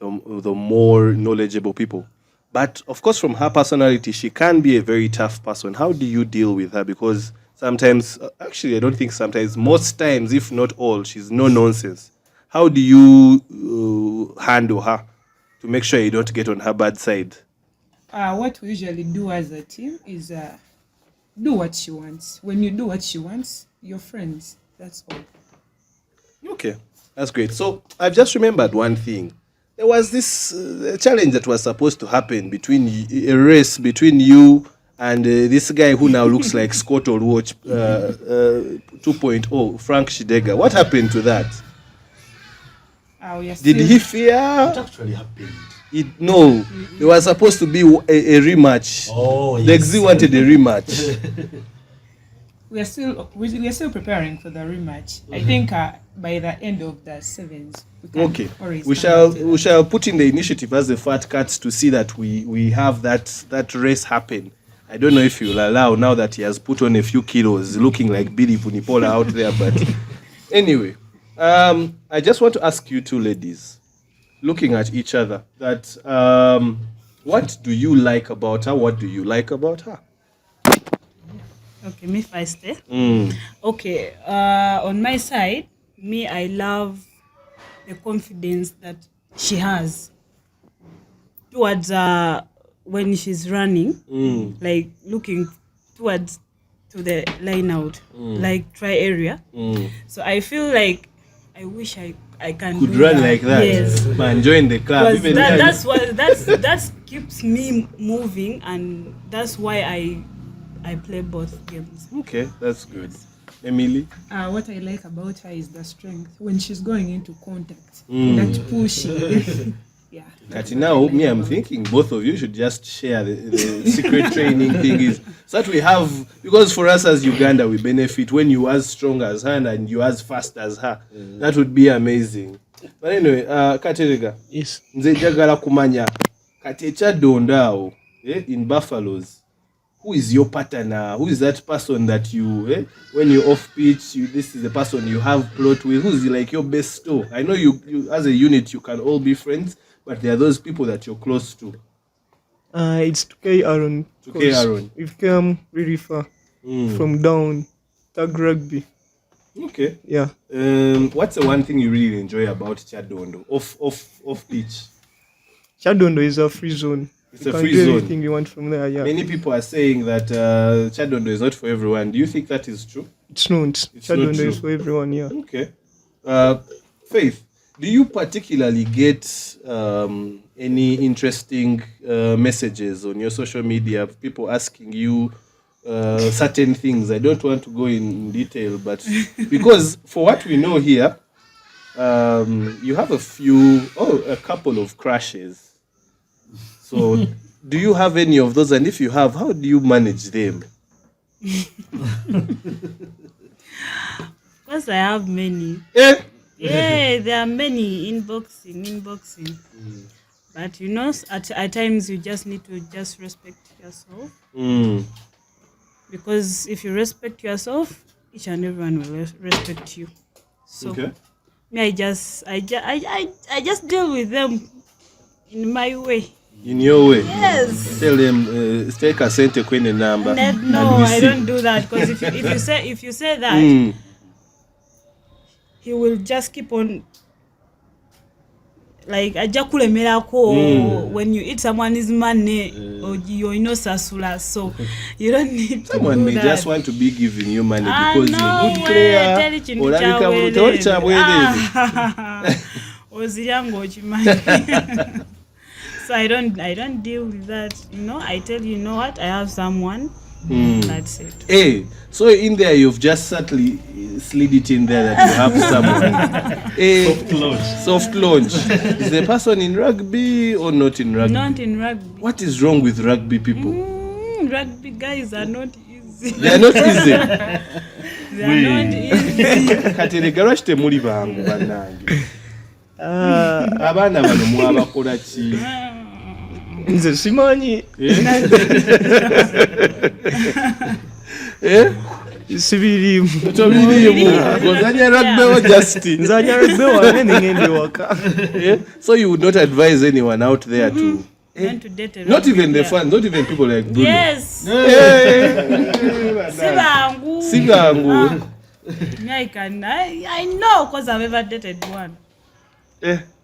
more knowledgeable people, but of course, from her personality, she can be a very tough person. How do you deal with her? Because sometimes, actually, I don't think sometimes, most times, if not all, she's no nonsense. How do you handle her to make sure you don't get on her bad side? What we usually do as a team is do what she wants. When you do what she wants, you're friends. That's all. Okay, that's great. So I've just remembered one thing. There was this challenge that was supposed to happen a race between you and this guy who now looks like Scott or Watch 2.0, Frank Shidega. What happened to that? Did he fear? What actually happened? No, there was supposed to be a rematch. Oh, yes. The XZ wanted a rematch. we are still preparing for the rematch. I think by the end of the sevens, we can always we shall put in the initiative as the Fat Cats to see that we have that race happen. I don't know if you'll allow, now that he has put on a few kilos, looking like Billy Punipola out there. But anyway, I just want to ask you two ladies, looking at each other, that what do you like about her? What do you like about her? Okay, me first. Okay, on my side, I love the confidence that she has towards when she's running, like looking towards to the line out, like try area. So I feel like I wish I could run that. Like that. Yes, man, join the club. Even that keeps me moving, and that's why I play both games. Okay, that's good. Emily? What I like about her is the strength. When she's going into contact, that pushing. Yeah. But now, I'm thinking both of you should just share the secret training thing is so that we have, because for us as Uganda, we benefit when you as strong as her and you as fast as her. That would be amazing. But anyway, Katerega. Yes. Nze njagala kumanya kati ekyadonda in Buffaloes. Who is your partner? Who is that person that you, when you're off pitch, this is the person you have plot with? Who's like your best store? I know you as a unit, you can all be friends, but there are those people that you're close to. It's 2K Aaron. 2K Aaron. We've come really far from down tag rugby. Okay. Yeah. What's the one thing you really enjoy about Chadondo off pitch? Chadondo is a free zone. It's you a can free do zone. Anything you want from there, yeah. Many people are saying that Chadondo is not for everyone. Do you think that is true? It's not. Chadondo is for everyone, yeah. Okay. Faith, do you particularly get any interesting messages on your social media, people asking you certain things? I don't want to go in detail, but because for what we know here, you have a couple of crashes. So do you have any of those? And if you have, how do you manage them? Of course, I have many. Yeah, there are many in boxing. But at times you just need to just respect yourself. Because if you respect yourself, each and everyone will respect you. So me, I just deal with them in my way. In your way? Yes. Tell them, take a center queen number. No, I don't do that, because if you say that, he will just keep on like when you eat someone's money or you know sasula, so you don't need to someone may that. just want to be giving you money because you're a good player. So I don't deal with that. I tell you know what, I have someone. That's it. Hey, so in there you've just subtly slid it in there that you have someone. Soft launch. Is the person in rugby or not in rugby? Not in rugby. What is wrong with rugby people? Rugby guys are not easy. They are not easy. They are not easy. Katerega lwaki muli bangu bannange? Abaana bano mwabakola ki? Nze simanyi. Sibirimu. Tobirimu. Ozanya rugby or just? Nzanya rugby wange ngende waka. So you would not advise anyone out there to not even the fans, not even people like Bruno. Yes. Sibangu. I know because I've ever dated one.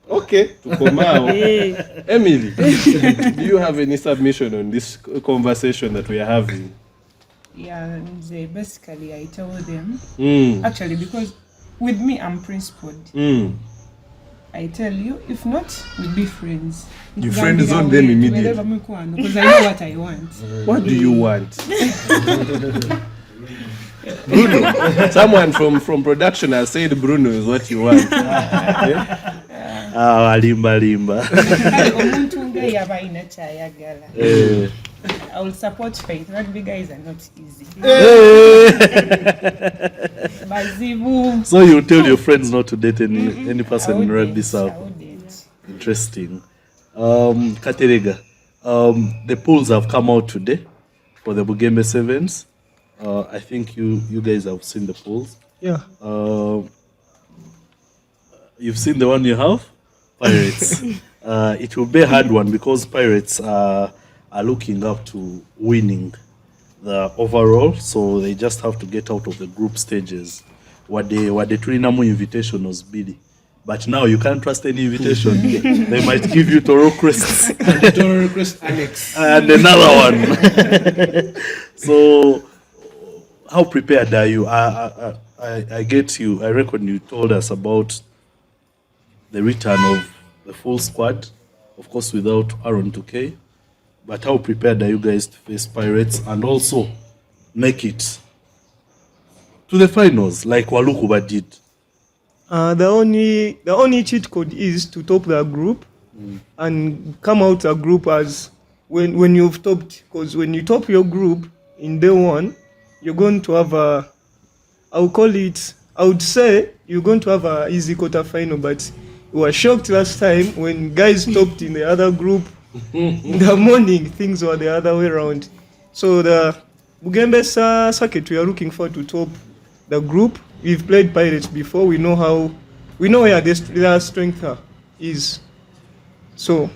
Okay, Emily, do you have any submission on this conversation that we are having? Yeah, basically I tell them, actually, because with me I'm principled. I tell you, if not, we'll be friends. You friend zone them immediately. Because I know what I want. What do you want? Bruno, someone from production has said Bruno is what you want. Limba. I will support Faith. Rugby guys are not easy. Mazibu. So you tell your friends not to date any person in rugby I circle. wouldn't. Interesting. Katerega, the polls have come out today for the Bugembe Sevens. I think you guys have seen the polls. Yeah. You've seen the one you have? Pirates. It will be a hard one because Pirates are looking up to winning the overall, so they just have to get out of the group stages. What the Trinamo invitation was Billy. But now you can't trust any invitation. They might give you Toro Crests And the Toro request annex. and another one. So, how prepared are you? I get you. I reckon you told us about the return of the full squad, of course, without Aaron 2K. But how prepared are you guys to face Pirates and also make it to the finals like Walukuba did? The only cheat code is to top the group and come out a group as when you've topped, because when you top your group in day one, you're going to have I would say you're going to have a easy quarter final, but we were shocked last time when guys topped in the other group. In the morning, things were the other way around. So the Bugembe circuit, we are looking forward to top the group. We've played Pirates before. We know where their strength is. So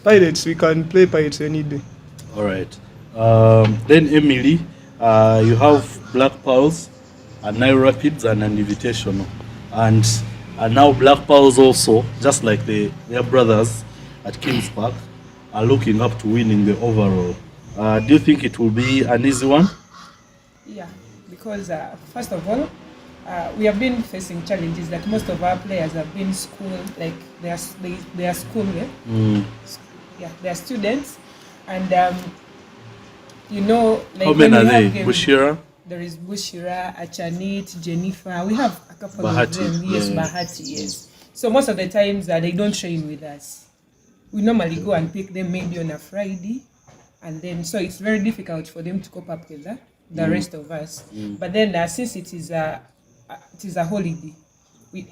Pirates, we can play Pirates any day. All right. Then Emily, you have Black Pearls, and Nile Rapids, and an Invitational, and now Black Pearls also, just like their brothers at Kings Park, are looking up to winning the overall. Do you think it will be an easy one? Yeah, because first of all, we have been facing challenges that most of our players have been schooled, like they are school, yeah, they are students, and like how many are they? Bushira? There is Bushira, Achanit, Jennifer. We have a couple Bahati, of them. Yes, yeah. Bahati, yes. So most of the times they don't train with us. We normally go and pick them maybe on a Friday, and then so it's very difficult for them to cope up with the rest of us. But then since it is a holiday, we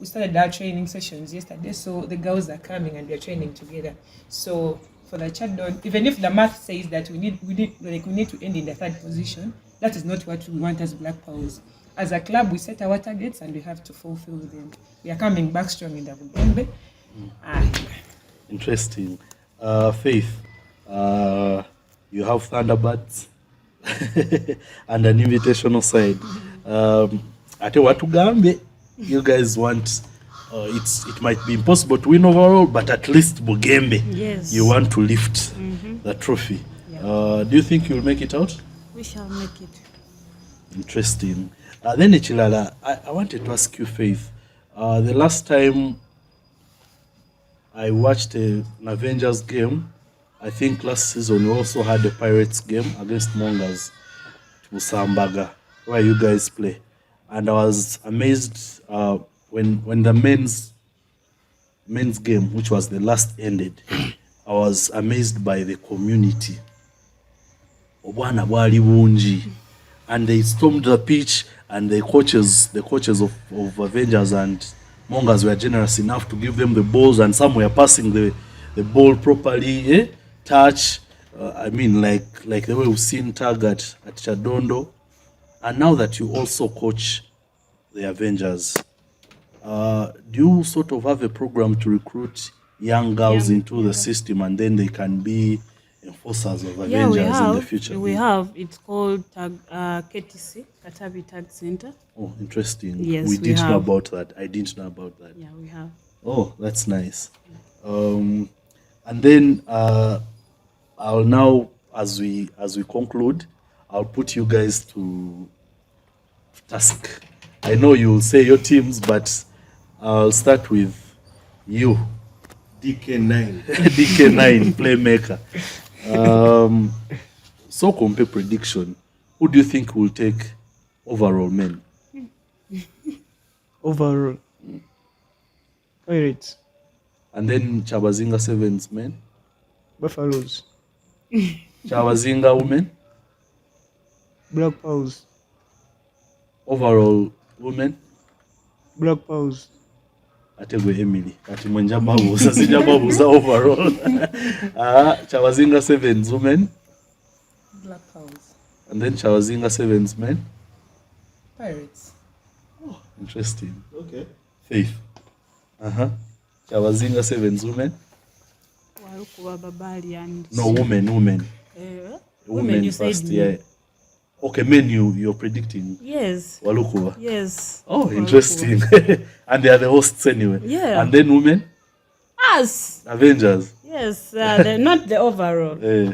started our training sessions yesterday, so the girls are coming and we're training together. So for the chat down, even if the math says that we need to end in the third position, that is not what we want as Black Pearls. As a club, we set our targets and we have to fulfill them. We are coming back strong in the Bugembe. Interesting. Faith, you have Thunderbirds and an invitational side. Ate watugambe, you guys want, it might be impossible to win overall, but at least Bugembe, Yes. you want to lift the trophy. Yeah. Do you think you'll make it out? We shall make it. Interesting. Then Echilala, I wanted to ask you, Faith, the last time I watched an Avengers game, I think last season we also had a Pirates game against Mongas to Sambaga, where you guys play. And I was amazed when the men's game, which was the last, ended. I was amazed by the community. Obwana bwali bungi. And they stormed the pitch, and the coaches of Avengers and Mongas were generous enough to give them the balls, and some were passing the ball properly, touch. I mean, like the way we've seen Tag at Chadondo. And now that you also coach the Avengers, do you sort of have a program to recruit young girls into the system, and then they can be enforcers of Avengers in the future? We have. It's called KTC, Katavi Tag Center. Oh, interesting. Yes, we we didn't know have. about that. I didn't know about that. Yeah, we have. Oh, that's nice. And then I'll now, as we conclude, I'll put you guys to task. I know you'll say your teams, but I'll start with you, DK9. DK9 playmaker. So compare prediction. Who do you think will take overall men? Overall. Pirates. And then Kyabazinga Sevens men. Buffaloes. Kyabazinga women. Black Pals. Overall women. Black Pals. Ate gwe Emily. Kati mwenja babuuza sijja babuuza overall. Kyabazinga sevens women. Black House. And then Kyabazinga sevens men. Pirates. Oh, interesting. Okay. Faith. Kyabazinga sevens women. Walukuba Babalian. No, women. Women, you first, said yeah. Okay, men you're predicting. Yes. Walukuba. Yes. Oh, Walukuba. interesting. And they are the hosts anyway. Yeah. And then women? Us. Avengers. Yes. They're not the overall. Eh,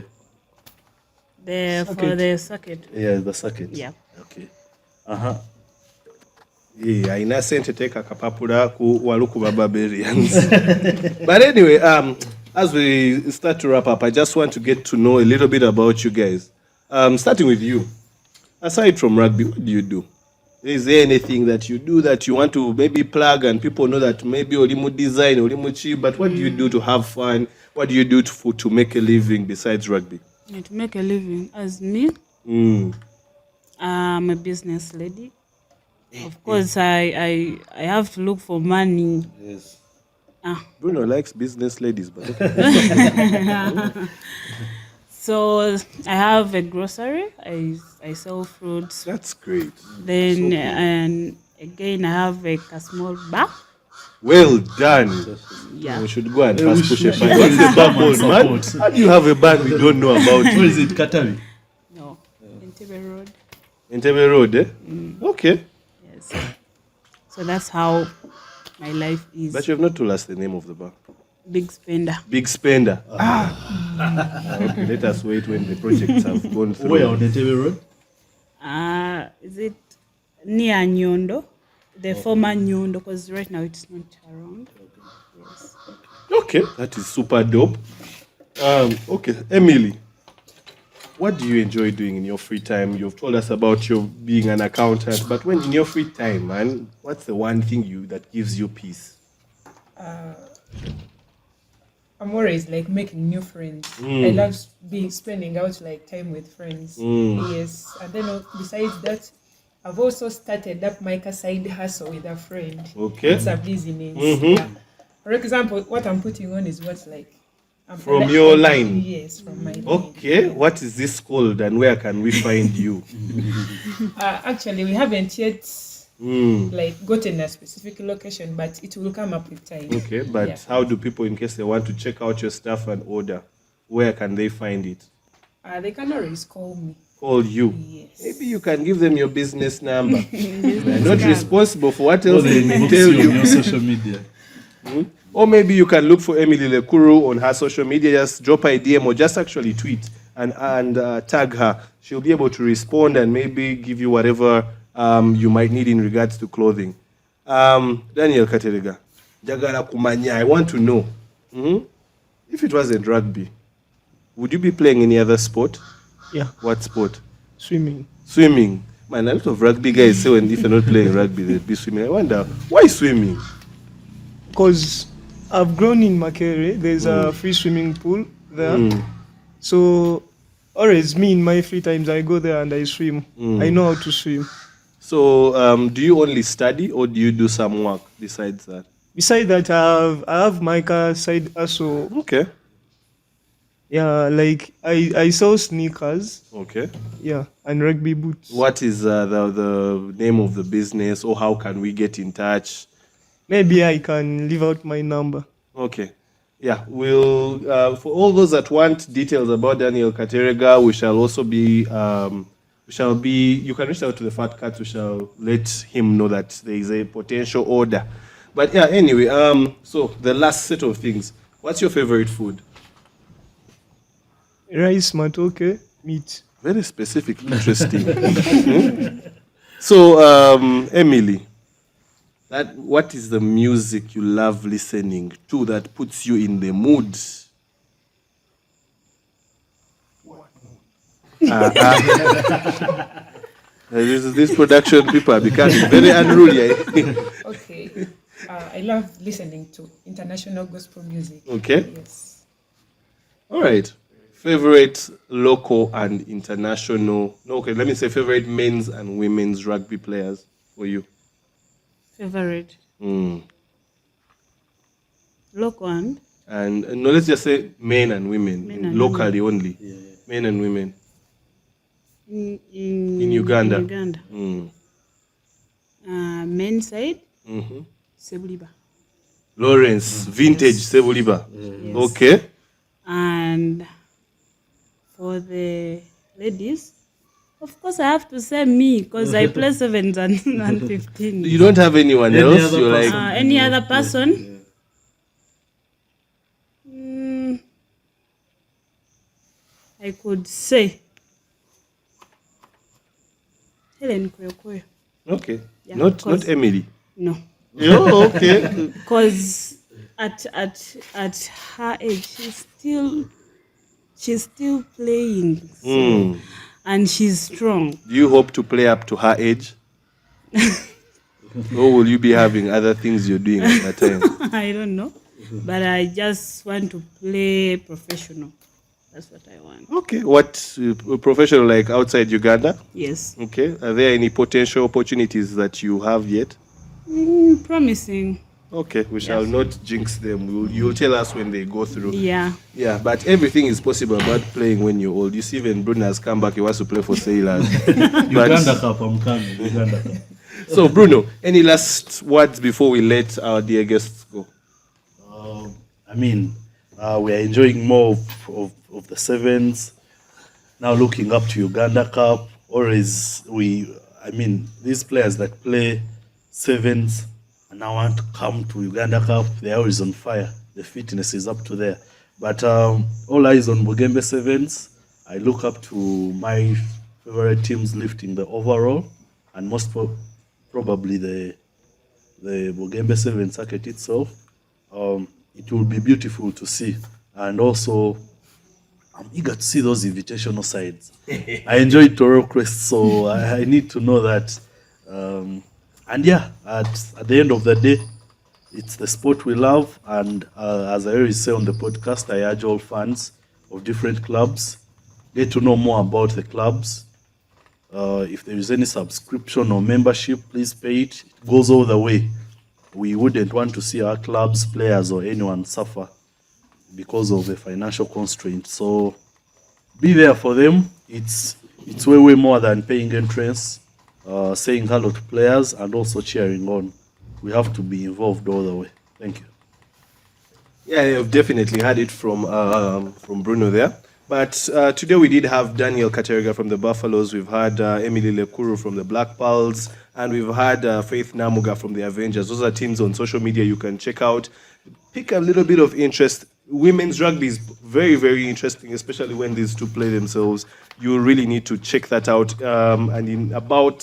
For the circuit. yeah, the second. Yeah. Okay. Yeah, ina sente teka kapapula ku Walukuba Barbarians. But anyway, as we start to wrap up, I just want to get to know a little bit about you guys. Starting with you. Aside from rugby, what do you do? Is there anything that you do that you want to maybe plug and people know that maybe Olimu design, Olimu chi, but what do you do to have fun? What do you do to make a living besides rugby? Yeah, to make a living. As me, I'm a business lady. Of course, I have to look for money. Yes. Ah. Bruno likes business ladies, but So I have a grocery. I sell fruits. that's great. Then and again I have a small bar. Well done. Yeah. We should go and we fast push should- a band. What's a bar called, man? Support. How do you have a band we don't know about? Where is it? Katavi? No. Entebbe Road. Entebbe Road, eh? Okay. Yes. So that's how my life is. But you have not told us the name of the bar. Big spender. Big Spender. Okay, let us wait when the projects have gone through. Where on Entebbe Road? Is it near Nyondo? The former Nyondo, because right now it's not around. Yes. Okay, that is super dope. Okay, Emily, what do you enjoy doing in your free time? You've told us about you being an accountant, but when in your free time, man, what's the one thing that gives you peace? I'm always like making new friends. I love spending out like time with friends. Yes, and then besides that, I've also started up my side hustle with a friend. Okay. It's a business. Yeah. For example, what I'm putting on is what's like From your line? Yes, from my line. Okay, what is this called and where can we find you? Actually, we haven't yet like gotten a specific location, but it will come up with time. Okay, but Yeah. how do people, in case they want to check out your stuff and order, where can they find it? They can always call me. Call you. Yes. Maybe you can give them your business number. They're not responsible for what else they may Inbox tell you on you. your social media. Or maybe you can look for Emily Lekuru on her social media. Just drop her a DM or just actually tweet and tag her. She'll be able to respond and maybe give you whatever you might need in regards to clothing. Daniel Katerega, Jagara Kumanya, I want to know, if it wasn't rugby, would you be playing any other sport? Yeah, What sport? swimming. Swimming. Man, a lot of rugby guys say when if you're not playing rugby, they'll be swimming. I wonder, why swimming? Because I've grown in Makere. There's a free swimming pool there. So always me in my free times, I go there and I swim. I know how to swim. So, do you only study or do you do some work besides that? Besides that, I have my car side hustle. Okay. Yeah, like I sell sneakers. Okay. Yeah, and rugby boots. What is the name of the business, or how can we get in touch? Maybe I can leave out my number. Okay. Yeah, we'll for all those that want details about Daniel Katerega, we shall also be you can reach out to the Fat Cats. We shall let him know that there is a potential order. But yeah, anyway, so the last set of things. What's your favorite food? Rice, matoke, meat. Very specific, interesting. So, Emily, what is the music you love listening to that puts you in the mood? This production people are becoming very unruly. Okay. I love listening to international gospel music. Okay. Yes. All right. Favorite local and international. No, okay, let me say favorite men's and women's rugby players for you. Favorite. Mm. Local and And no, let's just say men and women, Men and locally only. Yeah. Men and women. in Uganda. In Uganda. Men's side, Mhm. Sebuliba. Lawrence, vintage Sebuliba. Yes. Okay. And for the ladies, of course, I have to say me because I play 7s and 15. You don't have anyone Any else? other You're person? like, Any other person? I could say Helen Koyokoyo. okay. Yeah, not because- Emily. No, Oh, okay. because at her age, she's still playing, so, and she's strong. Do you hope to play up to her age? Or will you be having other things you're doing at that time? I don't know, but I just want to play professional. That's what I want. Okay. What professional like outside Uganda? Yes. Okay. Are there any potential opportunities that you have yet? Promising. Okay. We shall not jinx them. You'll tell us when they go through. Yeah. Yeah, but everything is possible about playing when you're old. You see, even Bruno has come back. He wants to play for Sailors. Uganda Cup, I'm coming. Uganda Cup. So, Bruno, any last words before we let our dear guests go? I mean, we are enjoying more of the sevens. Now looking up to Uganda Cup. Always, these players that play sevens and now want to come to Uganda Cup, they're always on fire. The fitness is up to there. But all eyes on Bugembe sevens. I look up to my favorite teams lifting the overall, and most probably the Bugembe Seven circuit itself. It will be beautiful to see, and also I'm eager to see those invitational sides. I enjoyed Toro Crest, so I need to know that. And yeah, at the end of the day, it's the sport we love, and as I always say on the podcast, I urge all fans of different clubs get to know more about the clubs. If there is any subscription or membership, please pay it. It goes all the way. We wouldn't want to see our clubs, players, or anyone suffer because of a financial constraint. So be there for them. It's way more than paying entrance, saying hello to players, and also cheering on. We have to be involved all the way. Thank you. Yeah, I've definitely had it from Bruno there. But today we did have Daniel Katerega from the Buffaloes. We've had Emily Lekuru from the Black Pearls. And we've had Faith Namugga from the Avengers. Those are teams on social media you can check out. Pick a little bit of interest. Women's rugby is very, very interesting, especially when these two play themselves. You really need to check that out. And in about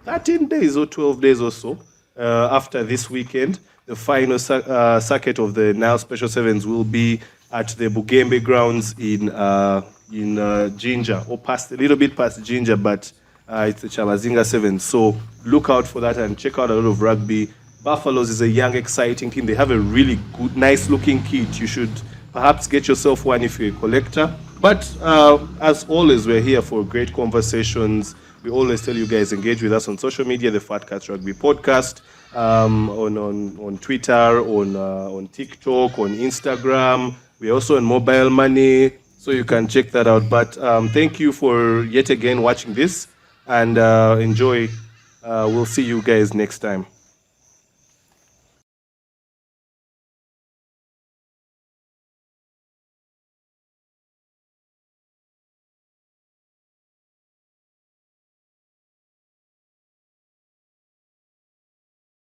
13 days or 12 days or so, after this weekend, the final circuit of the Nile Special Sevens will be at the Bugembe grounds in Ginger, or a little bit past Ginger, but it's the Kyabazinga Sevens. So look out for that and check out a lot of rugby. Buffaloes is a young, exciting team. They have a really good, nice-looking kit. You should perhaps get yourself one if you're a collector. But as always, we're here for great conversations. We always tell you guys, engage with us on social media, the Fat Cats Rugby Podcast, on Twitter, on TikTok, on Instagram. We're also on Mobile Money, so you can check that out. But thank you for yet again watching this, and enjoy. We'll see you guys next time.